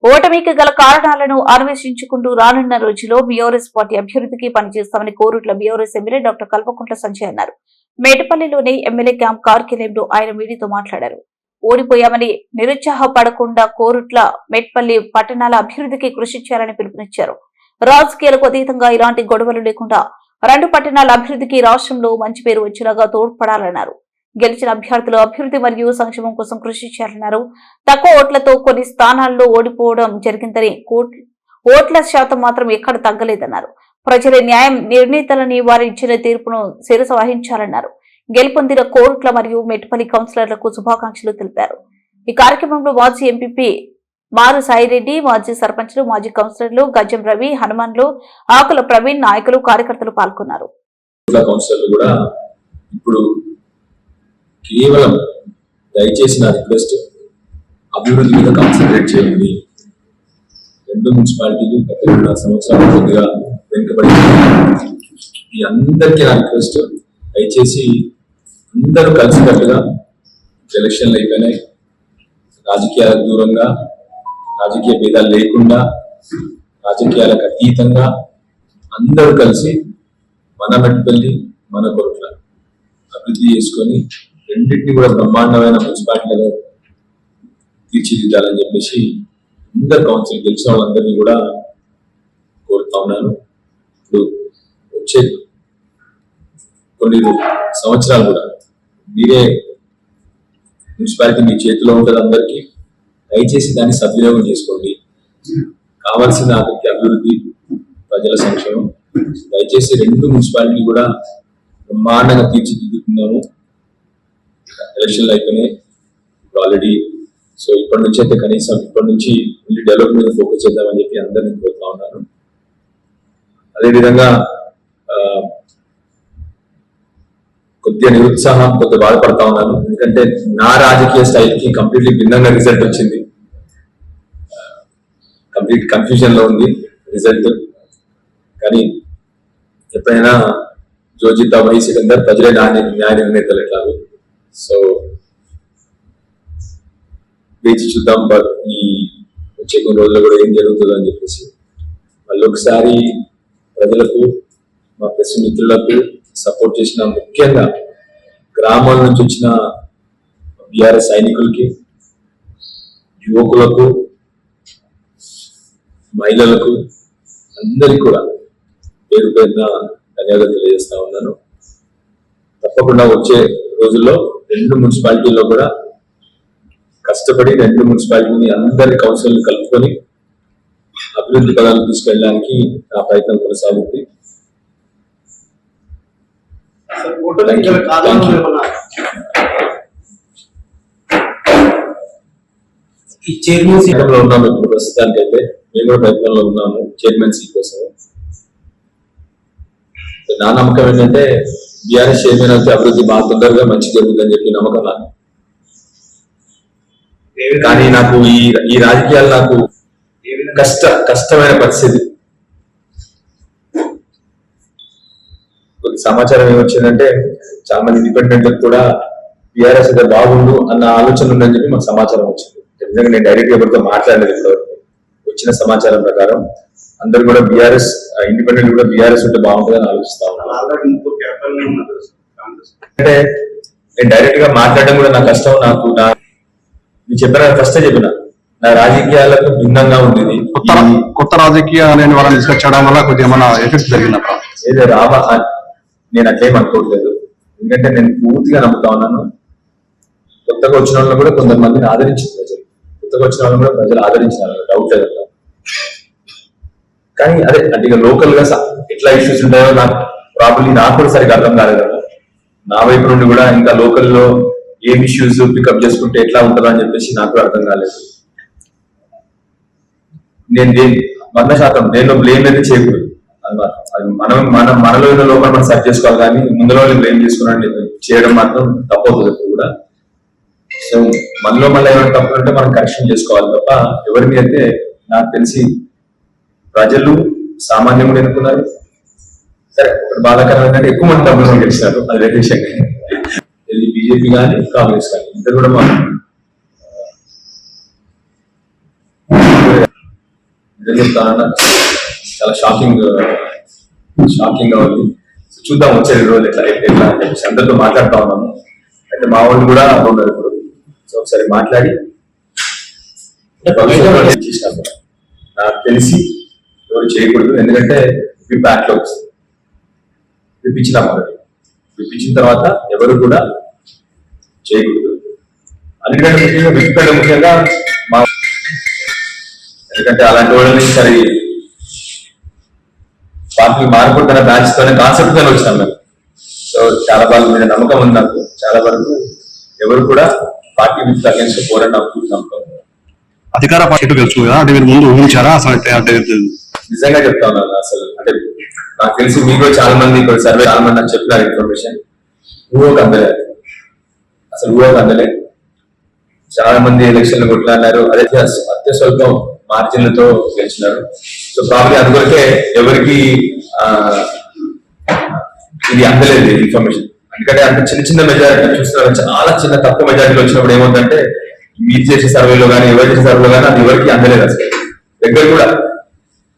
ఓటమికి గల కారణాలను అన్వేషించుకుంటూ రానున్న రోజుల్లో బీఆర్ఎస్ పార్టీ అభ్యర్థికి పనిచేస్తామని Korutla BRS MLA doctor Kalvakuntla Sanjay అన్నారు. మేటపల్లిలోని ఎమ్మెల్యే క్యాంప్ కార్యాలయంలో ఆయన మీడియాతో మాట్లాడారు. ఓడిపోయామని నిరుత్సాహపడకుండా కోరుట్ల మేట్పల్లి పట్టణాల అభివృద్ధికి కృషి చేయాలని పిలుపునిచ్చారు. రాజకీయాలకు అతీతంగా ఇలాంటి గొడవలు లేకుండా రెండు పట్టణాల అభివృద్ధికి రాష్ట్రంలో మంచి పేరు వచ్చేలాగా తోడ్పడాలన్నారు. గెలిచిన అభ్యర్థులు అభివృద్ధి మరియు సంక్షేమం కోసం కృషి చేయాలన్నారు. తక్కువ ఓట్లతో కొన్ని స్థానాల్లో ఓడిపోవడం జరిగిందని, ఓట్ల శాతం మాత్రం ఎక్కడ తగ్గలేదన్నారు. ప్రజల న్యాయం నిర్ణీతలని వారి ఇచ్చిన తీర్పును శిరస వహించాలన్నారు. గెలుపొందిన కోరుట్ల మరియు మెట్పల్లి కౌన్సిలర్లకు శుభాకాంక్షలు తెలిపారు. ఈ కార్యక్రమంలో మాజీ ఎంపీపీ మారు సాయిరెడ్డి, మాజీ సర్పంచ్లు, మాజీ కౌన్సిలర్లు గజం రవి, హనుమాన్లు, ఆకుల ప్రవీణ్, నాయకులు, కార్యకర్తలు పాల్గొన్నారు. కేవలం దయచేసి నా రిక్వెస్ట్, అభివృద్ధి మీద కాన్సన్ట్రేట్ చేయండి. రెండు మున్సిపాలిటీలు గత 2 సంవత్సరాల కొద్దిగా వెనుకబడి ఈ అందరికీ నా రిక్వెస్ట్, దయచేసి అందరూ కలిసికట్టుగా ఎలక్షన్లు అయిపోయినాయి. రాజకీయాలకు దూరంగా, రాజకీయ భేదాలు లేకుండా, రాజకీయాలకు అతీతంగా అందరూ కలిసి మన మెట్పల్లి, మన కోరుట్ల అభివృద్ధి చేసుకొని రెండింటిని కూడా బ్రహ్మాండమైన మున్సిపాలిటీలో తీర్చిదిద్దాలని చెప్పేసి అందరు కౌన్సిల్ గెలిచిన వాళ్ళందరినీ కూడా కోరుతా ఉన్నాను. ఇప్పుడు వచ్చే కొన్ని సంవత్సరాలు కూడా మీరే మున్సిపాలిటీ మీ చేతిలో ఉంటుంది. అందరికీ దయచేసి దాన్ని సద్వినియోగం చేసుకోండి. కావాల్సిన అందరికీ అభివృద్ధి, ప్రజల సంక్షేమం. దయచేసి రెండు మున్సిపాలిటీ కూడా బ్రహ్మాండంగా తీర్చిదిద్దుతున్నాము. ఎలక్షన్లు అయిపోయినాయి ఆల్రెడీ. సో ఇప్పటి నుంచి అయితే కనీసం ఇప్పటి నుంచి డెవలప్మెంట్ మీద ఫోకస్ చేద్దామని చెప్పి అందరినీ కోరుతా ఉన్నాను. అదేవిధంగా కొద్దిగా నిరుత్సాహం, కొద్దిగా బాధపడతా ఉన్నాను. ఎందుకంటే నా రాజకీయ స్టైల్కి కంప్లీట్లీ భిన్నంగా రిజల్ట్ వచ్చింది. కంప్లీట్ కన్ఫ్యూజన్ లో ఉంది రిజల్ట్. కానీ ఎప్పుడైనా జోజితా వయసు కింద ప్రజలే న్యాయ నిర్ణేతలు ఎట్లాగో. సో వేచి చూద్దాం ఈ వచ్చే కొన్ని రోజుల్లో కూడా ఏం జరుగుతుందో అని చెప్పేసి. మళ్ళీ ఒకసారి ప్రజలకు, మా ప్రెస్ మిత్రులకు సపోర్ట్ చేసిన, ముఖ్యంగా గ్రామాల నుంచి వచ్చిన బీఆర్ఎస్ సైనికులకి, యువకులకు, మహిళలకు అందరికీ కూడా పేరు పేరున ధన్యవాదాలు తెలియజేస్తా ఉన్నాను. తప్పకుండా వచ్చే రోజుల్లో రెండు మున్సిపాలిటీల్లో కూడా కష్టపడి రెండు మున్సిపాలిటీని అందరి కౌన్సిల్ కలుపుకొని అభివృద్ధి పదాలు తీసుకెళ్ళడానికి నా ప్రయత్నం కొనసాగుతుంది. ఈ చైర్మన్ సీట్లో ఉన్నాము ఇప్పుడు ప్రస్తుతానికి అయితే. మేము కూడా ప్రయత్నంలో ఉన్నాము చైర్మన్ సీట్ కోసం. నా నమ్మకం ఏంటంటే బీఆర్ఎస్ చైర్మన్ అయితే అభివృద్ధి బాగా తొందరగా మంచి జరుగుతుందని చెప్పి నమ్మకం నాకు. కానీ నాకు ఈ రాజకీయాలు నాకు కష్టమైన పరిస్థితి. కొద్ది సమాచారం ఏమొచ్చిందంటే చాలా మంది ఇండిపెండెంట్ కూడా బీఆర్ఎస్ అయితే బాగుండు అన్న ఆలోచన ఉందని చెప్పి మాకు సమాచారం వచ్చింది. నిజంగా నేను డైరెక్ట్ ఎవరితో మాట్లాడలేదు. ఇప్పటివరకు వచ్చిన సమాచారం ప్రకారం అందరు కూడా బీఆర్ఎస్, ఇండిపెండెంట్ కూడా బీఆర్ఎస్ ఉంటే బాగుంటుందని ఆలోచిస్తా ఉన్నాను. అంటే నేను డైరెక్ట్ గా మాట్లాడడం కూడా నా కష్టం. నాకు నేను చెప్పిన ఫస్టే చెప్పిన నా రాజకీయాలకు భిన్నంగా ఉంది. కొత్త రాజకీయాలని వాళ్ళని తీసుకొచ్చడం వల్ల కొద్దిగా ఏమైనా ఎఫెక్ట్ జరిగిందా? ఏదో రాబా నేను అట్లేం అనుకోవట్లేదు. ఎందుకంటే నేను పూర్తిగా నమ్ముతా ఉన్నాను. కొత్తగా వచ్చిన వాళ్ళని కూడా కొంతమందిని ఆదరించింది ప్రజలు. కొత్తగా వచ్చిన వాళ్ళని కూడా ప్రజలు ఆదరించినారు, డౌట్ లేదు. కానీ అదే అంటే ఇక లోకల్ గా ఎట్లా ఇష్యూస్ ఉంటాయో నాకు ప్రాబ్లీ నాకు కూడా సరిగ్గా అర్థం కాలేదు. నా వైపు నుండి కూడా ఇంకా లోకల్లో ఏం ఇష్యూస్ పికప్ చేసుకుంటే ఎట్లా ఉంటుందో అని చెప్పేసి నాకు అర్థం కాలేదు. నేను 100% నేను బ్లేమ్ అయితే చేయకూడదు. మనలో ఉన్న లోపల మనం సెర్చ్ చేసుకోవాలి. కానీ ముందులో బ్లేమ్ చేసుకున్నాను చేయడం మాత్రం తప్పవుతుంది ఎప్పుడు కూడా. సో మనలో మళ్ళీ ఏమైనా తప్పులు ఉంటే మనం కరెక్షన్ చేసుకోవాలి తప్ప ఎవరి మీద అయితే నాకు తెలిసి ప్రజలు సామాన్యంగా ఎన్నుకున్నారు. సరే, ఇప్పుడు బాధాకరం ఏంటంటే ఎక్కువ మంది డబ్బులు గెలిచినారు. అది వేరే విషయం. ఇది బీజేపీ కానీ కాంగ్రెస్ కానీ ఇద్దరు కూడా నిజం చెప్తానన్నా చాలా షాకింగ్ గా ఉంది. చూద్దాం వచ్చే 2 రోజులు ఎట్లా ఎట్లా అని చెప్పేసి అందరితో మాట్లాడుతూ ఉన్నాము. అయితే మా వాళ్ళు కూడా ఉన్నారు ఇప్పుడు. సో ఒకసారి మాట్లాడి చేసినాము. నాకు తెలిసి ఎవరు చేయకూడదు, ఎందుకంటే బ్యాక్ లో విప్పించినాము. విప్పించిన తర్వాత ఎవరు కూడా చేయకూడదు. అన్నిటికంటే ముఖ్యంగా మా, ఎందుకంటే అలాంటి వాళ్ళని సరి పార్టీ మారకూడదన్న బ్యాచ్ తోనే కాన్సెప్ట్ తోనే వచ్చినాం మేము. సో చాలా బాగా మీద నమ్మకం ఉంది నాకు. చాలా వరకు ఎవరు కూడా పార్టీ విత్ అగేన్స్ట్ పోరని నాకు నమ్మకం. అధికార పార్టీ తెలుసు కదా, అంటే మీరు ముందు ఊహించారా అసలు? అంటే నిజంగా చెప్తా ఉన్నాను. అసలు అంటే నాకు తెలిసి మీకు చాలా మంది ఇప్పుడు సర్వే చాలా మంది నాకు చెప్పినారు ఇన్ఫర్మేషన్. ఊహకు అందలేదు, అసలు ఊహకు అందలేదు. చాలా మంది ఎలక్షన్లు కొట్లాడినారు, అదే అత్య స్వల్పం మార్జిన్లతో గెలిచినారు. సో ప్రాబ్లీ అందుకొరకే ఎవరికి ఇది అందలేదు ఇన్ఫర్మేషన్. ఎందుకంటే అంత చిన్న మెజారిటీ చూస్తున్నారు, చాలా చిన్న తక్కువ మెజారిటీలో వచ్చినప్పుడు ఏమవుతుందంటే మీరు చేసే సర్వేలో కానీ ఎవరు చేసే సర్వేలో కానీ అది ఎవరికి అందలేదు. అసలు దగ్గర కూడా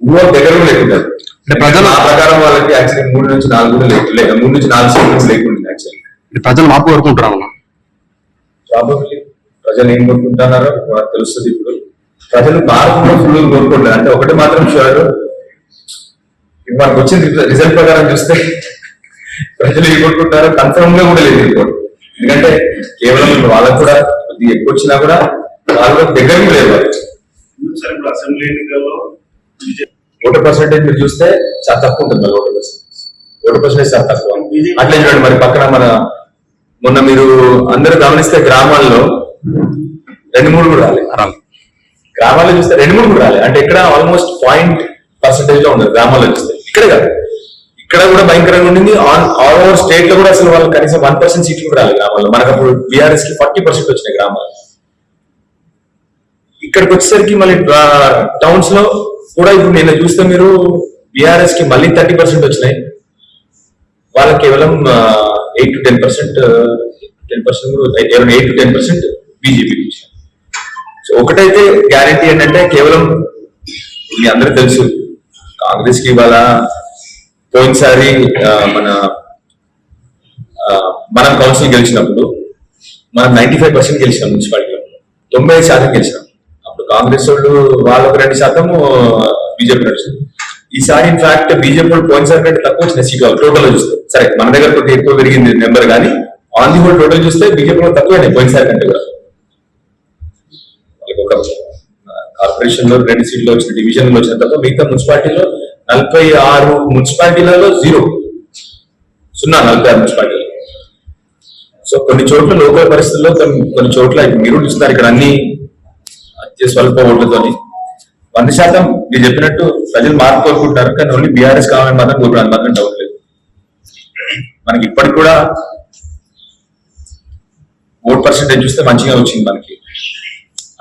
ఊహకు దగ్గర కూడా లేకుండా ప్రజలు ఆ ప్రకారం వాళ్ళకి యాక్చువల్లీ 3 నుంచి 4 కూడా లేకుండా 3 నుంచి 4 సీట్స్ లేకుండా యాక్చువల్లీ ప్రజలు మార్పు కోరుకుంటున్నారు. ప్రాబబ్లీ ప్రజలు ఏం కోరుకుంటున్నారో తెలుస్తుంది. ఇప్పుడు ప్రజలు మార్పు ఫుల్ కోరుకుంటారు. అంటే ఒకటి మాత్రం షూర్, మనకు వచ్చిన రిజల్ట్ ప్రకారం చూస్తే ప్రజలు ఏం కోరుకుంటారో కన్ఫర్మ్ గా కూడా లేదు రిపోర్ట్. ఎందుకంటే కేవలం వాళ్ళకు కూడా కొద్దిగా ఎక్కువ వచ్చినా కూడా వాళ్ళు దగ్గర కూడా లేవు. అసెంబ్లీ ఎన్నికల్లో ఓటర్ పర్సెంటేజ్ మీరు చూస్తే చాలా తక్కువ ఉంటుంది. ఓటర్ పర్సెంటేజ్ చాలా తక్కువ. అట్లే చూడండి మరి పక్కన మన మొన్న మీరు అందరూ గమనిస్తే గ్రామాల్లో 2-3 కూడా రాలేదు. గ్రామాల్లో చూస్తే 2-3 కూడా రాలేదు. అంటే ఇక్కడ ఆల్మోస్ట్ 0% లో ఉండదు గ్రామాల్లో చూస్తే. ఇక్కడే కాదు, ఇక్కడ కూడా భయంకరంగా ఉండింది. ఆల్ ఓవర్ స్టేట్ లో కూడా అసలు వాళ్ళు కనీసం 1% సీట్లు కూడా రాలేదు గ్రామాల్లో. మనకు అప్పుడు బీఆర్ఎస్ కి 40% వచ్చినాయి గ్రామాలు. ఇక్కడికి వచ్చేసరికి మళ్ళీ టౌన్స్ లో కూడా ఇప్పుడు నేను చూస్తే మీరు బీఆర్ఎస్ కి మళ్ళీ 30% వచ్చినాయి. వాళ్ళకి కేవలం 8 to 10% 8 to 10% బీజేపీకి ఇచ్చారు. సో ఒకటైతే గ్యారంటీ ఏంటంటే కేవలం మీ అందరూ తెలుసు, కాంగ్రెస్ కి ఇవాళ పోయినసారి మనం కౌన్సిల్ గెలిచినప్పుడు మనం 95% గెలిచినాం. మున్సిపాలిటీలో 90% గెలిచినాం. అప్పుడు కాంగ్రెస్ వాళ్ళు 2%, బీజేపీ 2%. ఈసారి ఇన్ఫాక్ట్ బీజేపీ వాళ్ళు పోయినసారి కంటే తక్కువ వచ్చిన సీట్లు టోటల్ లో చూస్తే. సరే మన దగ్గర కొద్దిగా ఎక్కువ పెరిగింది నెంబర్, కానీ ఆన్ ది హోల్ టోటల్ చూస్తే బీజేపీ వాళ్ళు తక్కువైనాయి పోయినసారి కంటే కూడా. వాళ్ళకి ఒక కార్పొరేషన్ లో 2 సీట్లు వచ్చిన, డివిజన్ లో వచ్చిన తప్ప మిగతా మున్సిపాలిటీలో 46 మున్సిపాలిటీలలో 0 46 మున్సిపాలిటీలు. సో కొన్ని చోట్ల లోకల్ పరిస్థితుల్లో కొన్ని చోట్ల మీరు చూస్తున్నారు ఇక్కడ అన్ని అత్య స్వల్ప ఓట్లతోని 100% మీరు చెప్పినట్టు ప్రజలు మార్పు కోరుకుంటారు. కానీ ఓన్లీ బీఆర్ఎస్ కావాలని మాత్రం కోరుకున్నారు, మాత్రం డౌట్ లేదు. మనకి ఇప్పటికి కూడా ఓట్ పర్సెంటేజ్ చూస్తే మంచిగా వచ్చింది మనకి.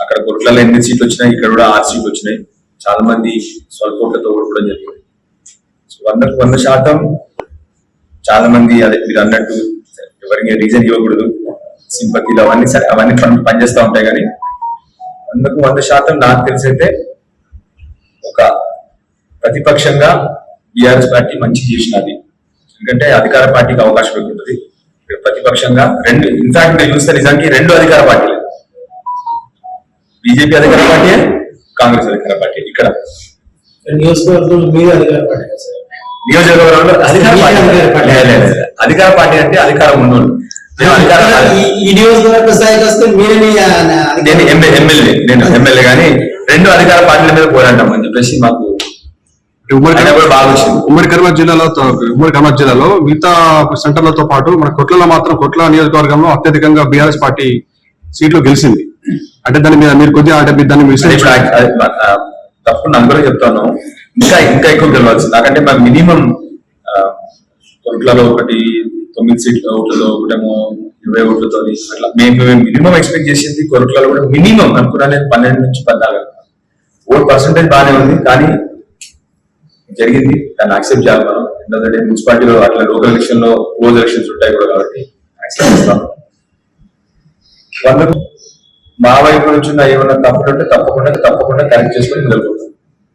అక్కడ కొట్లలో 8 సీట్లు వచ్చినాయి, ఇక్కడ కూడా 6 సీట్లు వచ్చినాయి. చాలా మంది స్వల్ప ఓట్లతో ఓడిపోవడం జరిగింది. 100% చాలా మంది అదే మీరు అన్నట్టు ఎవరికి రీజన్ ఇవ్వకూడదు, సింపతిలు అవన్నీ సరే అవన్నీ పనిచేస్తూ ఉంటాయి. కానీ 100% నాకు తెలిసైతే ఒక ప్రతిపక్షంగా బీఆర్ఎస్ పార్టీ మంచి చేసినది. ఎందుకంటే అధికార పార్టీకి అవకాశం ఉంటుంది. ప్రతిపక్షంగా 2 ఇన్ఫాక్ట్ నేను చూస్తే నిజానికి 2 అధికార పార్టీలు, బీజేపీ అధికార పార్టీ, కాంగ్రెస్ అధికార పార్టీ. ఇక్కడ నియోజకవర్గంలో మీరు అధికార పార్టీ, నియోజకవర్గంలో అధికార పార్టీ అంటే అధికారం ఉన్నోళ్ళు. ఈ నియోజకవర్గ స్థాయికి వస్తే నేను ఎమ్మెల్యే కానీ 2 అధికార పార్టీల మీద పోరాటం అని చెప్పేసి మాకు ఉమ్మడి కరీంనగర్ జిల్లాలో మిగతా సెంటర్లతో పాటు మన కొట్లలో మాత్రం కొట్ల నియోజకవర్గంలో అత్యధికంగా బీఆర్ఎస్ పార్టీ సీట్లు గెలిచింది. అంటే దాని మీద మీరు కొద్దిగా అంటే దాన్ని తప్పకుండా అందరూ చెప్తాను, ఇంకా ఎక్కువ గెలవాల్సింది. నాకంటే మాకు మినిమం కొట్లలో 9 సీట్ల ఓట్లలో ఒకటేమో 20 ఓట్లతో అట్లా మేము మినిమం ఎక్స్పెక్ట్ చేసింది. కొరట్లలో కూడా మినిమం అనుకున్నా నేను 12 నుంచి 14 ఓట్ పర్సెంటేజ్ బాగానే ఉంది. కానీ జరిగింది, దాన్ని యాక్సెప్ట్ చేయాలి మనం. ఎందుకంటే మున్సిపాలిటీలో అట్లా లోకల్ ఎలక్షన్ లో క్లోజ్ ఎలక్షన్స్ ఉంటాయి కూడా, కాబట్టి యాక్సెప్ట్ చేస్తాం. వాళ్ళకు మా వైపు నుంచి ఏమన్నా తప్పులు ఉంటే తప్పకుండా కరెక్ట్ చేసుకొని నిలబడతాం.